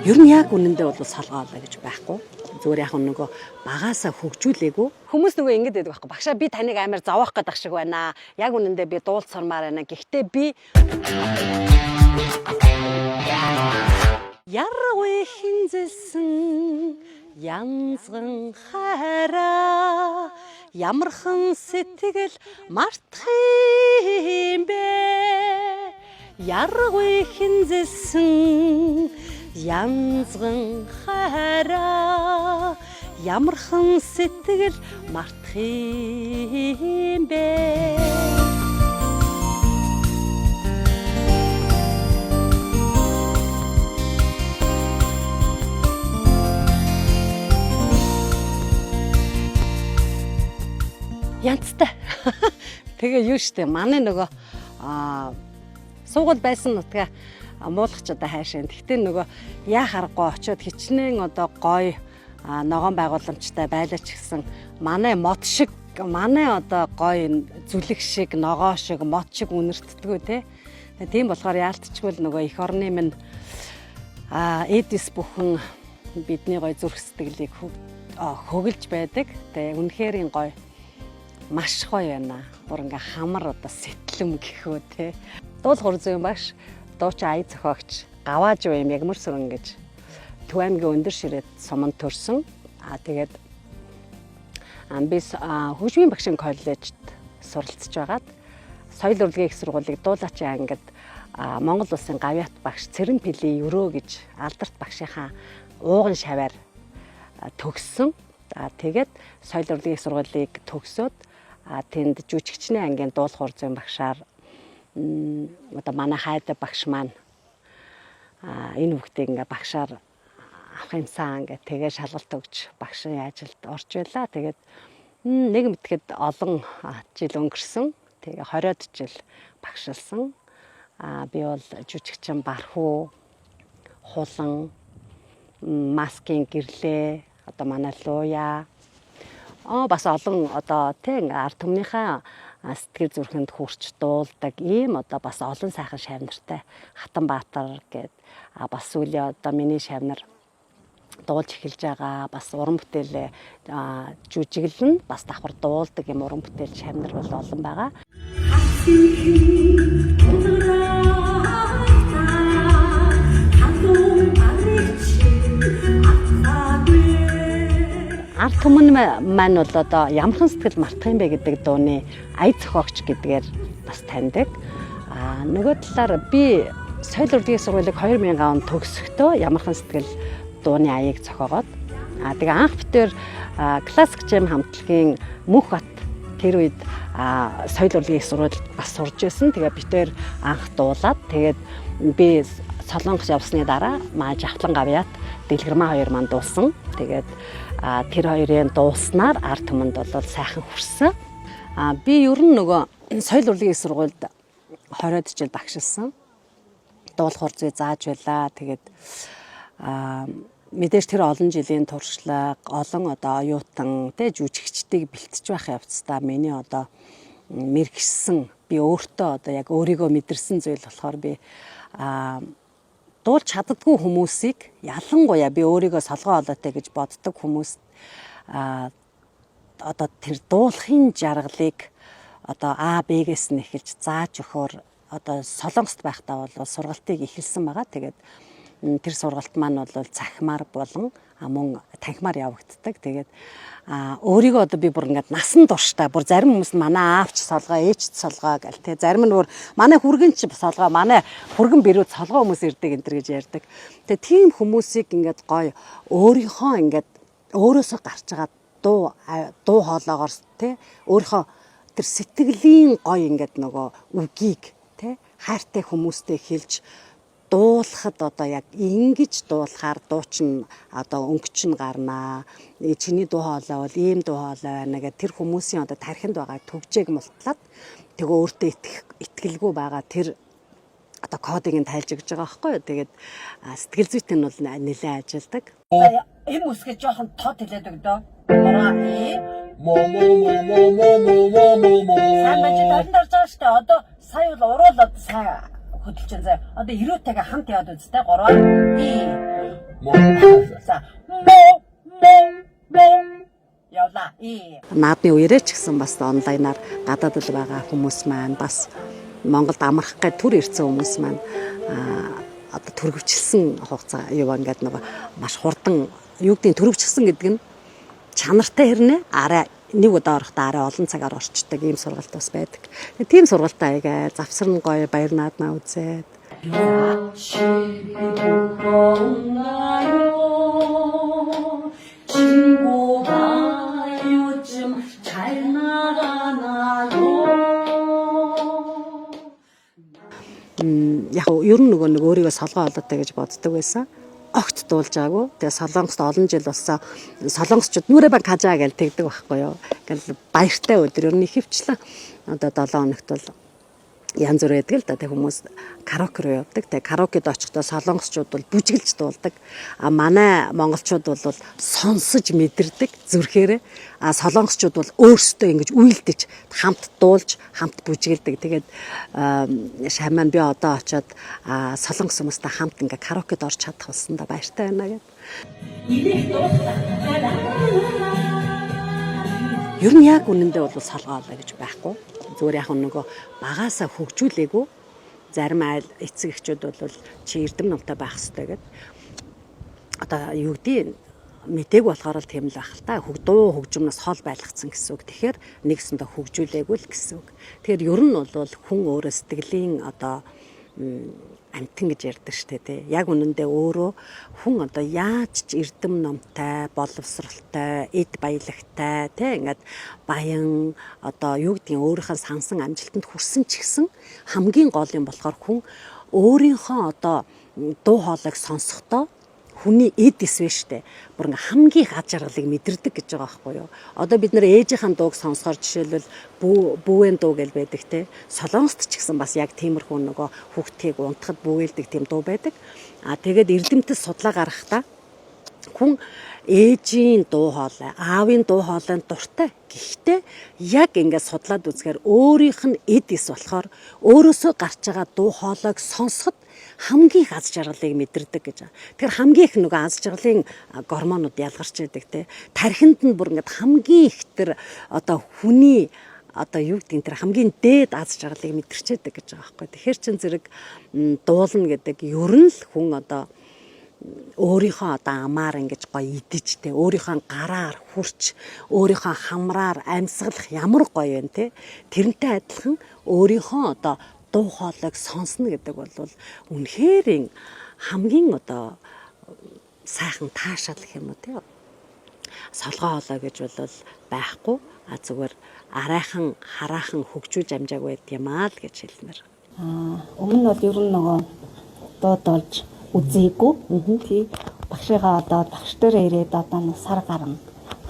Ер нь яг үнэндээ бол солгоолаа гэж байхгүй. Зүгээр яг нөгөө багаасаа хөгжүүлээгүй. Хүмүүс нөгөө ингэж байдаг байхгүй. Багшаа би таныг амар зовоох гэдэг шиг байна. Яг үнэндээ би дуулцсармаар байна. Гэхдээ би яргүй хинзэлсэн янзган хараа ямархан сэтгэл мартах юм бэ яргүй хинзэлсэн янзган хараа ямархан сэтгэл мартах юм бэ. Янцтай. Тэгээ юу штэ манай нөгөө суугал байсан нутгаа муулгач одоо хайшаа. Гэхдээ нөгөө яа харахгүй очиод хичнээн одоо гоё ногоон байгууламжтай байлаач гэсэн манай мод шиг манай одоо гоё зүлэг шиг ногоо шиг мод шиг үнэртдэггүй те. Тийм болохоор яалтчгүй нөгөө эх орны минь эдис бүхэн бидний гоё зүрх сэтгэлийг хөглж байдаг. Тэгээ үнэхээр гоё маш гоё байна. Бүр ингээ хамар одоо сэтлэм гэхөө те. Дуул хурзын багш, дууч ая зохиогч, гавааж юм ягмар сүрэн гэж Төв аймгийн өндөр ширээд суманд төрсөн. Тэгээд би хөгжмийн багшийн коллежид суралцж байгаад соёл урлагийн их сургуулийг дуулаачийн ангид Монгол улсын гавьяат багш Цэрэн Пили өрөө гэж алдарт багшийнхаа ууган шаваар төгссөн. Тэгээд соёл урлагийн их сургуулийг төгсөөд тэнд жүжигчний ангийн дуул хурзын багшаар одоо манай хайдаг багш маань энэ хүүхдийг ингээ багшаар авах юмсан ингээ тэгээ шалгалт өгч багшийн ажилд орж байлаа. Тэгээд нэг мэтгэд олон жил өнгөрсөн. Тэгээ 20-од жил багшилсан. Би бол жүжигчин Бархуу, Хулан, Маскын гэрлээ, одоо манай Луя бас олон одоо тийм ард түмнийхээ сэтгэл зүрхэнд хүрч дуулдаг ийм одоо бас олон сайхан шавнартай Хатанбаатар гээд бас сүүлийн одоо миний шавнар дуулж эхэлж байгаа бас уран бүтээлээ жүжиглэн бас давхар дуулдаг юм уран бүтээл шавнар бол олон байгаа. Ард түмэн маань бол одоо ямархан сэтгэл мартах юм бэ гэдэг дууны ая зохиогч гэдгээр бас таньдаг. Нөгөө талаар би соёл урлагийн сургуулийг 2000 он төгсөхдөө ямархан сэтгэл дууны аяыг зохиогоод тэгээ анх битээр классик жим хамтлагийн Мөнх бат тэр үед соёл урлагийн сургуульд бас сурж байсан. Тэгээ битээр анх дуулаад тэгээд би Солонгос явсны дараа маа Жавтлан гавьяат Дэлгэрмаа хоёр маань дуусан. Тэгээд тэр хоёрын дууснаар ард түмэнд бол сайхан хүрсэн. Би ер нь нөгөө соёл урлагийн сургуульд 20-од жил багшилсан. Дуул хурцыг зааж байлаа. Тэгээд мэдээж тэр олон жилийн туршлага, олон одоо оюутан тэ жүжигчдийг бэлтэж байх явцдаа миний одоо мэрэгсэн би өөртөө одоо яг өөрийгөө мэдэрсэн зүйл болохоор би дуулж чаддаггүй хүмүүсийг ялангуяа би өөрийгөө солгоо олоотой гэж боддог хүмүүс одоо тэр дуулахын жаргалыг одоо А, Б-гээс нь эхэлж зааж өгөхөөр одоо Солонгост байхдаа бол сургалтыг эхэлсэн байгаа. Тэгээд тэр сургалт маань бол цахимаар болон мөн танхимаар явагддаг. Тэгээд өөрийгөө одоо би бүр ингээд насан туршдаа бүр зарим хүмүүс нь манай аавч солгоо, ээжч солгоо гэл тэ зарим нь бүр манай хүргэнч солгоо, манай хүргэн бэрүүд солгоо хүмүүс ирдэг энэ төр гэж ярьдаг. Тэгээд тийм хүмүүсийг ингээд гоё өөрийнхөө ингээд өөрөөсөө гарч байгаа дуу хоолоогоор тэ өөрийнхөө тэр сэтгэлийн гоё ингээд нөгөө үгийг тэ хайртай хүмүүстэй хэлж дуулахад одоо яг ингэж дуулахаар дуучин одоо өнгөч нь гарнаа. Чиний дуу хоолой бол ийм дуу хоолой байна гэх тэр хүмүүсийн одоо тархинд байгаа төгжээг мултлаад тэгээ өөртөө итгэлгүй байгаа тэр одоо кодыг нь тайлж өгч байгаа байхгүй юу. Тэгээд сэтгэл зүйтэй нь бол нэлээд ажилдаг. Энэ үсгээ жоохон тод хэлээд өгдөө. Сайн байж танд орж байгаа шүү дээ. Одоо сая бол уруулаад сайн хөдөлж заа. Одоо ирүүтэйгээ хамт яваад үзтээ 3 и за явла и Наадмын үерээ ч гэсэн бас онлайнаар гадаадд байгаа хүмүүс маань бас Монголд амрах гэж төр ирсэн хүмүүс маань одоо төрөвчлсэн хугацаа юу ингээд нөгөө маш хурдан юу гэдгийг төрөвчлсэн гэдэг нь чанартай хэрнээ арай нэг удаа орохдоо арай олон цагаар орчдөг ийм сургалт бас байдаг. Тийм сургалтаа аяга завсарн гоё баяр наадмаа үзээд 친구가 요즘 잘 나가나요? яг ер нь нөгөө нэг өөрийгөө солгоо олоотой гэж боддог байсан. Огт дуулж байгаагүй. Тэгээ Солонгост олон жил болсон. Солонгосчууд нүрэ баг хажаа гэж тэгдэг байхгүй юу. Ингээл баяртай өдөр ер нь ихэвчлэн одоо 7 хоногт бол янз бүр байдаг л да. Тэг хүмүүс караоке руу явдаг. Тэг караокед очихдоо солонгосчууд бол бүжгэлж дуулдаг. А манай монголчууд бол сонсож мэдэрдэг зүрхээрээ. А солонгосчууд бол өөрсдөө ингэж үйлдэж хамт дуулж, хамт бүжгэлдэг. Тэгээд шаман би одоо очиод солонгос хүмүүстэй хамт ингээ караокед орж чадах болсон да баяртай байна гэд. Ер нь яг үнэндээ бол солгоо олоо гэж байхгүй. Зүгээр яг нөгөө багаасаа хөгжүүлээгүй зарим айл эцэг эхчүүд бол чи эрдэм номтой байх хэрэгтэй гэдэг. Одоо юу гэдэг мтэйг болохоор л тийм л байх л та. Дуу хөгжмнөөс хол байлгацсан гэсэн үг. Тэгэхээр нэгсэндээ хөгжүүлээгүй л гэсэн үг. Тэгэхээр ер нь бол хүн өөрөө сэтгэлийн одоо амтэн гэж ярьдаг штэ тий. Яг үнэндээ өөрөө хүн одоо яаж ч эрдэм номтой, боловсралтай, эд баялагтай тий ингээд баян одоо юу гэдгийг өөрийнхөө сансан амжилтанд хүрсэн ч гэсэн хамгийн гол юм болохоор хүн өөрийнхөө одоо дуу хоолойг сонсохдоо хүний эд эсвэ штэ. Бүр ингээ хамгийн аз жаргалыг мэдэрдэг гэж байгаа байхгүй юу. Одоо бид нэр ээжийнхэн дууг сонсохоор жишээлбэл бүүвэн дуу гэж байдаг те. Солонгост ч гэсэн бас яг тиймэрхүү нөгөө хүүхдгийг унтахад бүүвэлдэг тийм дуу байдаг. А тэгээд эрдэмтэд судлаа гаргахдаа хүн ээжийн дуу хоолой, аавын дуу хоолойнд дуртай. Гэхдээ яг ингээд судлаад үзэхээр өөрийнх нь эд эс болохоор өөрөөсөө гарч байгаа дуу хоолойг сонсоход хамгийн аз жаргалыг мэдэрдэг гэж. Тэгэхээр хамгийн их нөгөө аз жаргалын гормонууд ялгарч байдаг те. Тархинд нь бүр ингээд хамгийн их тэр одоо хүний одоо юу гэдгийг тэр хамгийн дээд аз жаргалыг мэдэрчээдэг гэж байгаа байхгүй. Тэгэхээр чин зэрэг дуулна гэдэг ер нь л хүн одоо өөрийнхөө одоо амаар ингэж гоё идэж те, өөрийнхөө гараар хурч, өөрийнхөө хамраар амьсгалах ямар гоё вэ те. Тэрнтэй адилхан өөрийнхөө одоо дуу хоолойг сонсно гэдэг бол үнэхээр хамгийн одоо сайхан таашаал гэх юм уу те. Солгоо хоолой гэж бол байхгүй. А зүгээр арайхан хараахан хөгжүүлж амжаагүй байт юм аа л гэж хэлмээр. Өмнө нь бол ер нь нөгөө дуудуулж үзээгүй. Тий. Багшигаа одоо багш дээр ирээд одоо сар гарan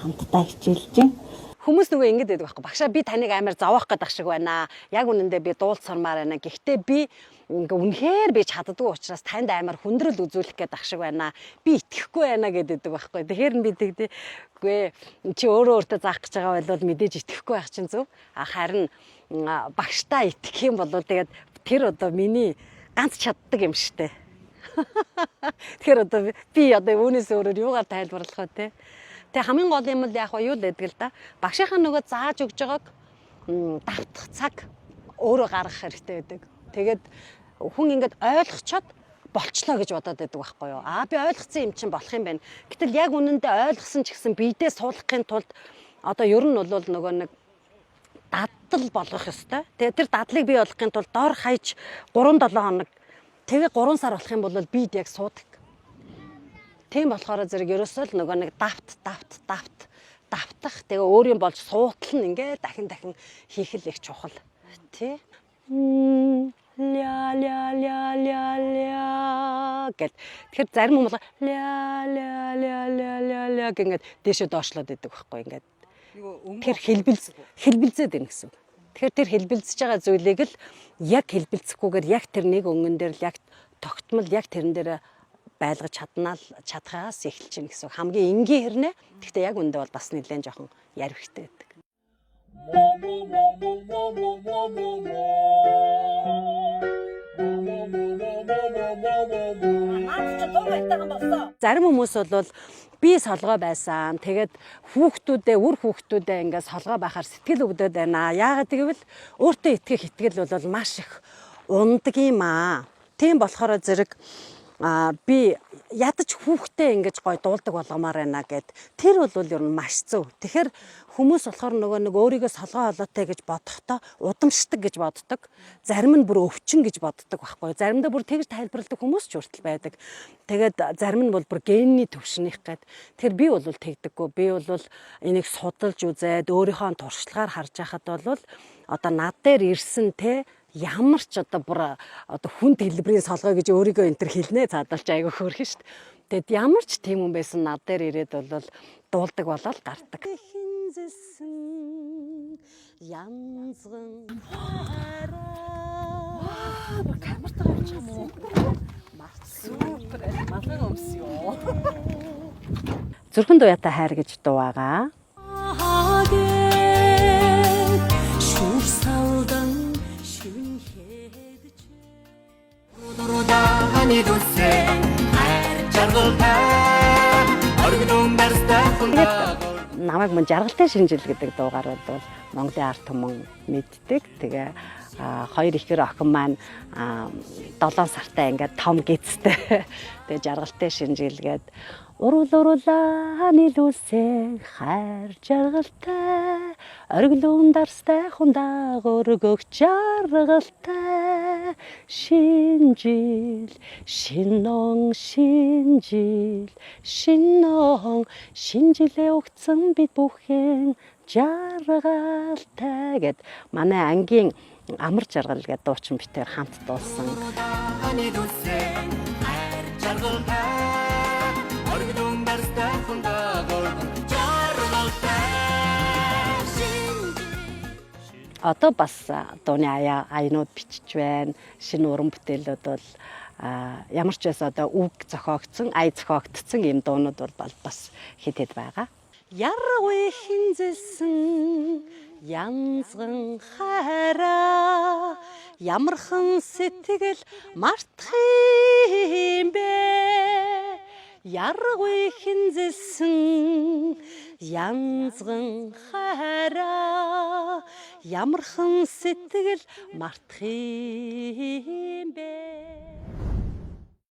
хамтдаа хичээлж байна. Хүмүүс нөгөө ингэж байдаг байхгүй. Багшаа би таныг амар зовоох гэдэг шиг байна. Яг үнэндээ би дуулцсармаар байна. Гэхдээ би ингээ үнэхээр би чаддгүй учраас танд амар хүндрэл үзүүлэх гэдэг шиг байна. Би итгэхгүй байна гэдэг байхгүй. Тэгэхээр би тэгдэггүй. Чи өөрөө өөртөө заах гэж байгаа бол мэдээж итгэхгүй байх чинь зөв. Харин багштаа итгэх юм бол тэгээд тэр одоо миний ганц чаддаг юм штэ. Тэгэхээр одоо би одоо үүнээс өөрөөр юугаар тайлбарлах вэ те? Тэгээ хамгийн гол юм л яг юу л гэдэг л да. Багшийнхаа нөгөө зааж өгж байгааг давтах цаг өөрөө гаргах хэрэгтэй байдаг. Тэгээд хүн ингээд ойлгочоод болчлоо гэж бодоод байдаг байхгүй юу? Би ойлгоцсон юм чинь болох юм байна. Гэтэл яг үнэндээ ойлгосон ч гэсэн биедээ суулгахын тулд одоо ер нь бол нөгөө нэг дадал болгох ёстой. Тэгээ тэр дадлыг бий болгохын тулд дор хаяж 3-7 хоног тэгээ 3 сар болох юм бол бид яг суудаг. Тийм болохоор зэрэг ерөөсөө л нөгөө нэг давтах тэгээ өөрийн болж суутал нь ингээ дахин хийх л их чухал. Тий? Ля ля ля ля ля гэд. Тэгэхээр зарим хүмүүс ля ля ля ля ля ля гэдэг дэшээ доошлоод идэг байхгүй ингээд. Тэр хэлбэлзээд байна гэсэн. Тэгэхээр тэр хэлбэлзэж байгаа зүйлийг л яг хэлбэлцэхгүйгээр яг тэр нэг өнгөн дээр л яг тогтмол яг тэрэн дээр байлгаж чадхаас эхэлж чинь гэсэн. Хамгийн энгийн хэрнээ. Гэхдээ яг үндэ бол бас нэлээд жоохон ярвхтэй байдаг. 엄마 이따가 먹어. Зарим хүмүүс бол би солгоо байсан. Тэгээд хүүхдүүдээ, үр хүүхдүүдээ ингээд солгоо байхаар сэтгэл өвдөд байна. Яагаад гэвэл өөртөө итгэх итгэл бол маш их ундаг юм аа. Тийм болохоор зэрэг би ядаж хүүхдээ ингэж гой дуулдаг болгомоор байна гэд. Тэр бол ер нь маш зөв. Тэгэхээр хүмүүс болохоор нэг өөрийгөө солгоо холоотой гэж бодохдоо удамшдаг гэж боддог. Зарим нь бүр өвчин гэж боддог байхгүй. Заримдаа бүр тэгж тайлбарладаг хүмүүс ч хүртэл байдаг. Тэгээд зарим нь бол бүр генний төвшнийх гэд. Тэгэхээр би бол тэгдэггүй. Би бол энийг судалж үзээд өөрийнхөө туршлагаар харж байхад бол одоо над дээр ирсэн те ямар ч одоо бүр одоо хүн дэлбэрийн солгоо гэж өөрийгөө энэ төр хэлнэ цаадалч айгүй хөөрхөн шүү дээ. Тэгэд ямар ч тийм хүн байсан над дээр ирээд бол дуулдаг болоод гардаг. Янзган камертаа авч юм уу? Супер. Масан өмсөө. Зүрхэн дуяатай хайр гэж дуу байгаа. Намайг мөн жаргалтай шинжил гэдэг дуугаар бол Монголын ард түмэн мэддэг. Тэгээ хоёр ихэр охин маань 7 сартай ингээд том гизтэй. Тэгээ жаргалтай шинжилгээд уруулаа нийлүүлсэн хайр жаргалтай оргилуун дарстай хундаа өргөх жаргалтай шинжил шинон шинжил шинон шинжилээ өгцөн бид бүхэн жаргалтай гэд манай ангийн амар жаргал гэдэг дуучин битээр хамт дуулсан. Одоо бас дууны аянууд бичиж байна. Шинэ уран бүтээлүүд бол ямар ч байсан одоо үг зохиогдсон, ая зохиогдсон юм дуунууд бол бас хэд хэд байгаа. Яргүй хинзэлсэн янзган хайраа ямархан сэтгэл мартах юм бэ. Яргүй хинзэлсэн янзган хайраа ямархан сэтгэл мартах юм бэ.